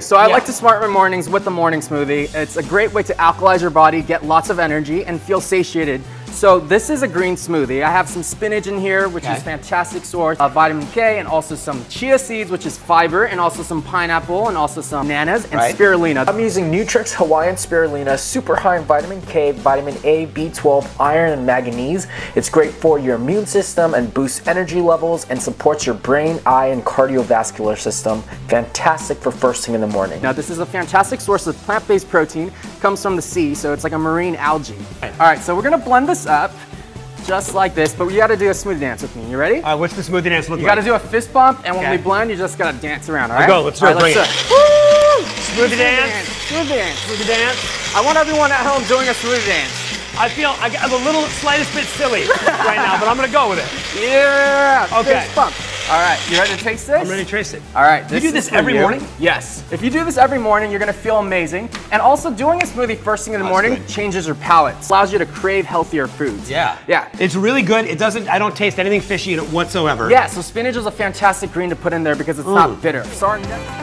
So I like to start my mornings with the morning smoothie. It's a great way to alkalize your body, get lots of energy, and feel satiated. So this is a green smoothie. I have some spinach in here, which is fantastic source of vitamin K, and also some chia seeds, which is fiber, and also some pineapple, and also some bananas, and spirulina. I'm using Nutrix Hawaiian Spirulina, super high in vitamin K, vitamin A, B12, iron, and manganese. It's great for your immune system and boosts energy levels and supports your brain, eye, and cardiovascular system. Fantastic for first thing in the morning. Now this is a fantastic source of plant-based protein. It comes from the sea, so it's like a marine algae. All right, so we're gonna blend this up just like this, but you gotta do a smoothie dance with me. You ready? What's the smoothie dance look like? You gotta do a fist bump, and when we blend, you just gotta dance around, all right? Go, let's do it, bring it. Smoothie dance. Smoothie dance. Smoothie dance. I want everyone at home doing a smoothie dance. I feel I'm a little slightest bit silly right now, but I'm gonna go with it. Yeah. Okay. Fist bump. All right, you ready to taste this? I'm ready to taste it. All right. You do this every morning? Yes. If you do this every morning, you're gonna feel amazing. And also doing a smoothie first thing in the morning changes your palate. Allows you to crave healthier foods. Yeah. Yeah. It's really good. I don't taste anything fishy in it whatsoever. Yeah, so spinach is a fantastic green to put in there because it's not bitter. So our next